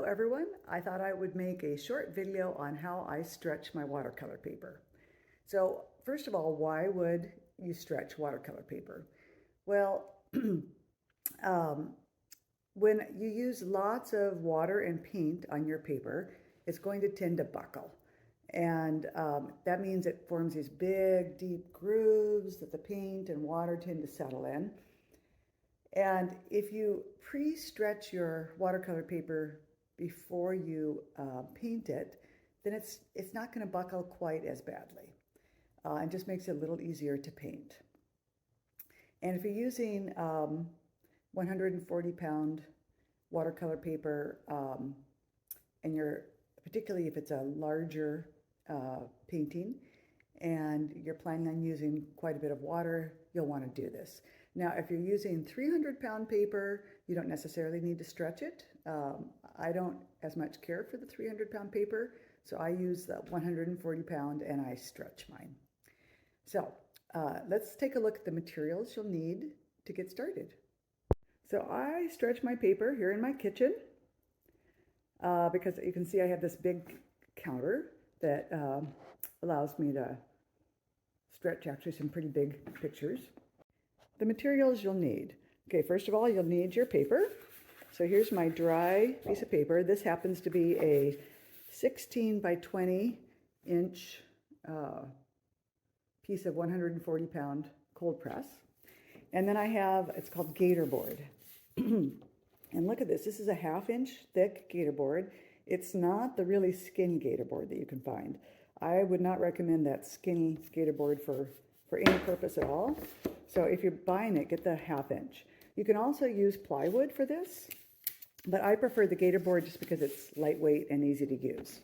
everyone. I thought I would make a short video on how I stretch my watercolor paper. So first of all, why would you stretch watercolor paper? Well, um, when you use lots of water and paint on your paper, it's going to tend to buckle. And that means it forms these big, deep grooves that the paint and water tend to settle in. And if you pre-stretch your watercolor paper before you paint it, then it's not going to buckle quite as badly. And just makes it a little easier to paint. And if you're using 140-pound watercolor paper, and particularly if it's a larger painting, and you're planning on using quite a bit of water, you'll want to do this. Now, if you're using 300-pound paper, you don't necessarily need to stretch it. I don't as much care for the 300-pound paper, so I use the 140-pound and I stretch mine. So let's take a look at the materials you'll need to get started. So I stretch my paper here in my kitchen because you can see I have this big counter that allows me to stretch actually some pretty big pictures. The materials you'll need. Okay, first of all, you'll need your paper. So here's my dry piece of paper. This happens to be a 16 by 20 inch piece of 140-pound cold press. And then I have, it's called gator board. And look at this. This is a 1/2 inch thick gator board. It's not the really skinny gator board that you can find. I would not recommend that skinny gator board for any purpose at all. So if you're buying it, get the 1/2 inch. You can also use plywood for this, but I prefer the gator board just because it's lightweight and easy to use.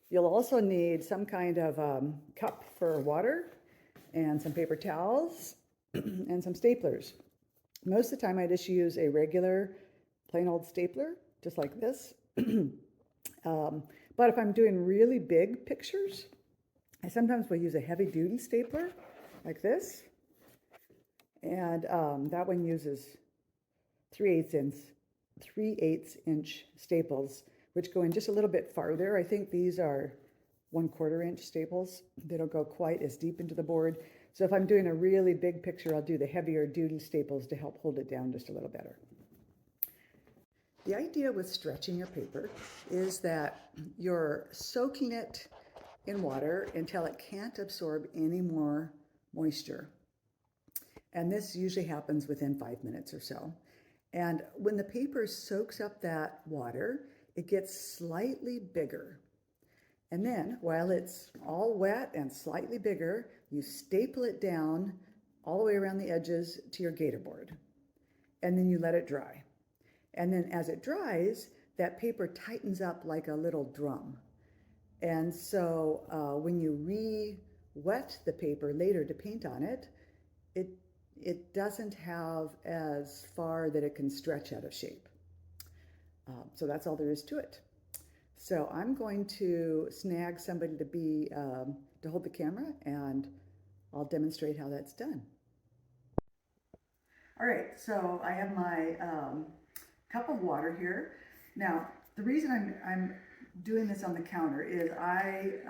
You'll also need some kind of cup for water and some paper towels and some staplers. Most of the time I just use a regular plain old stapler, just like this. But if I'm doing really big pictures, I sometimes will use a heavy duty stapler like this. And that one uses 3/8 inch staples, which go in just a little bit farther. I think these are 1/4 inch staples. They don't go quite as deep into the board. So if I'm doing a really big picture, I'll do the heavier duty staples to help hold it down just a little better. The idea with stretching your paper is that you're soaking it in water until it can't absorb any more moisture. And this usually happens within 5 minutes or so. And when the paper soaks up that water, it gets slightly bigger. And then, while it's all wet and slightly bigger, you staple it down all the way around the edges to your gator board. And then you let it dry. And then as it dries, that paper tightens up like a little drum. And so when you re-wet the paper later to paint on it, it doesn't have as far that it can stretch out of shape. So that's all there is to it. So I'm going to snag somebody to hold the camera, and I'll demonstrate how that's done. All right, so I have my cup of water here. Now, the reason I'm doing this on the counter is I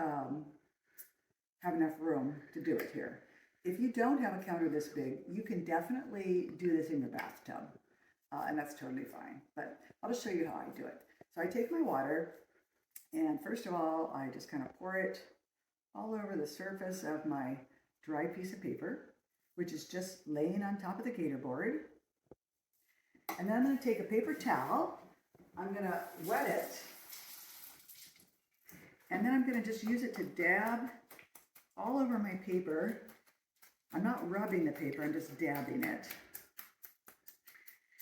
have enough room to do it here. If you don't have a counter this big, you can definitely do this in your bathtub, and that's totally fine. But I'll just show you how I do it. So I take my water, and first of all, I just kind of pour it all over the surface of my dry piece of paper, which is just laying on top of the gator board. And then I'm going to take a paper towel, I'm going to wet it, and then I'm going to just use it to dab all over my paper. I'm not rubbing the paper, I'm just dabbing it.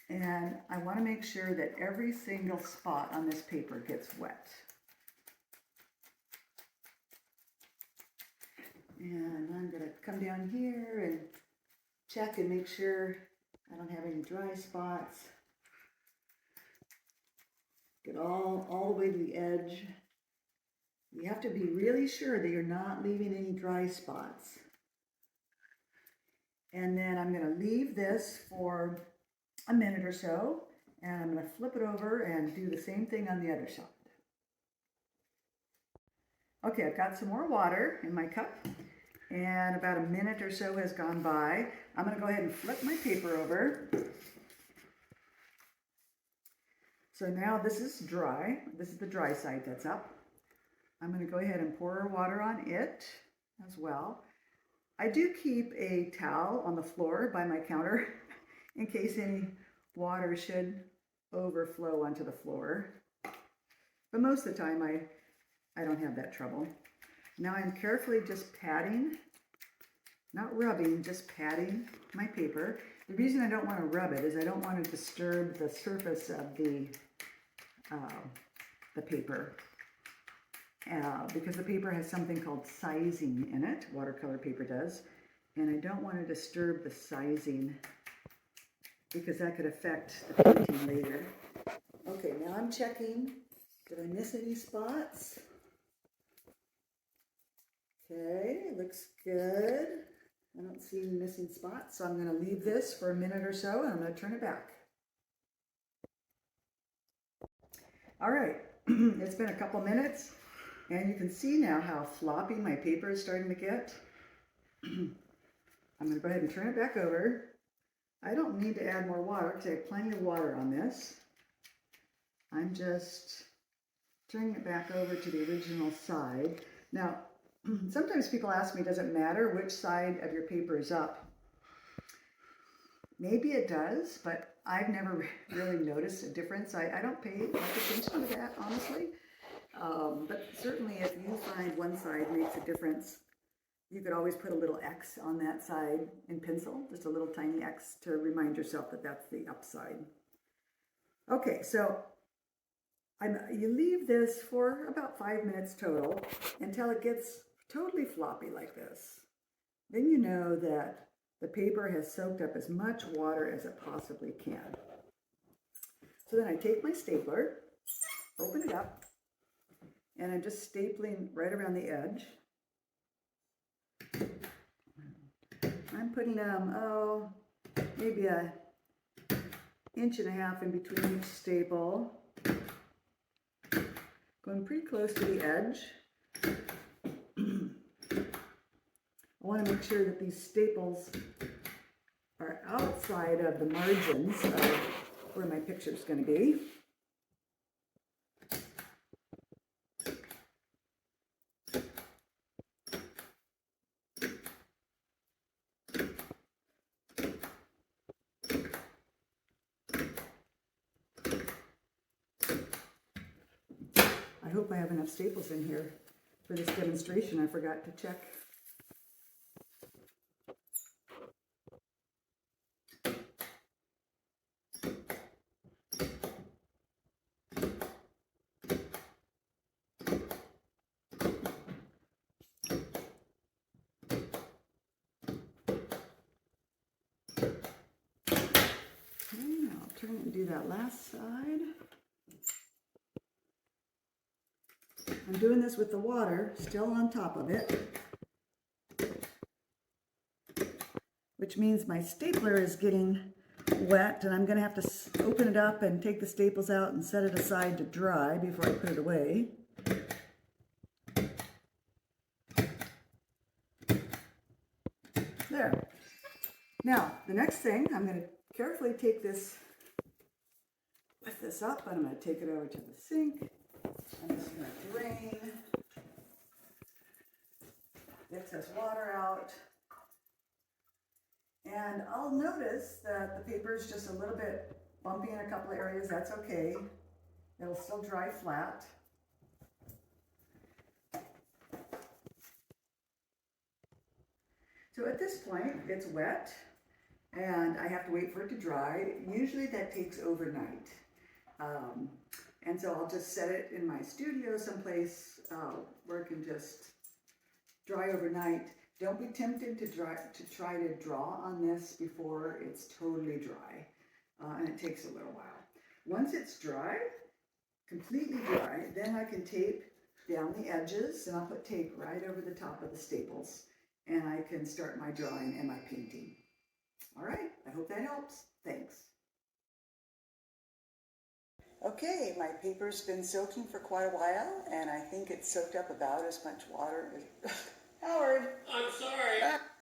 And I want to make sure that every single spot on this paper gets wet. And I'm going to come down here and check and make sure I don't have any dry spots. Get all the way to the edge. You have to be really sure that you're not leaving any dry spots. And then I'm going to leave this for a minute or so, And I'm going to flip it over and do the same thing on the other side. Okay, I've got some more water in my cup, and about a minute or so has gone by. I'm going to go ahead and flip my paper over. So now this is dry. This is the dry side that's up. I'm going to go ahead and pour water on it as well. I do keep a towel on the floor by my counter in case any water should overflow onto the floor. But most of the time I don't have that trouble. Now I'm carefully just patting, not rubbing, just patting my paper. The reason I don't want to rub it is I don't want to disturb the surface of the paper. Because the paper has something called sizing in it, watercolor paper does, and I don't want to disturb the sizing because that could affect the painting later. Okay, now I'm checking, did I miss any spots? Okay, looks good. I don't see any missing spots, so I'm going to leave this for a minute or so and I'm going to turn it back. All right, it's been a couple minutes. And you can see now how floppy my paper is starting to get. I'm going to go ahead and turn it back over. I don't need to add more water because I have plenty of water on this. I'm just turning it back over to the original side. Now, sometimes people ask me, does it matter which side of your paper is up? Maybe it does, but I've never really noticed a difference. I don't pay much attention to that, honestly. But certainly if you find one side makes a difference, you could always put a little X on that side in pencil, just a little tiny X to remind yourself that that's the upside. Okay, so you leave this for about 5 minutes total until it gets totally floppy like this. Then you know that the paper has soaked up as much water as it possibly can. So then I take my stapler, open it up, and I'm just stapling right around the edge. I'm putting maybe an inch and a half in between each staple. Going pretty close to the edge. I want to make sure that these staples are outside of the margins of where my picture is going to be. I hope I have enough staples in here for this demonstration. I forgot to check. Okay, I'll turn it and do that last side. I'm doing this with the water still on top of it, which means my stapler is getting wet and I'm going to have to open it up and take the staples out and set it aside to dry before I put it away. There. Now, the next thing, I'm going to carefully take this, lift this up, and I'm going to take it over to the sink. I'm just going to drain the excess water out. And I'll notice that the paper is just a little bit bumpy in a couple of areas. That's okay. It'll still dry flat. So at this point, it's wet, and I have to wait for it to dry. Usually that takes overnight. And so I'll just set it in my studio someplace where it can just dry overnight. Don't be tempted to try to draw on this before it's totally dry, and it takes a little while. Once it's dry, completely dry, then I can tape down the edges, and I'll put tape right over the top of the staples, and I can start my drawing and my painting. All right, I hope that helps. Thanks. Okay, my paper's been soaking for quite a while, and I think it's soaked up about as much water as... Howard! I'm sorry.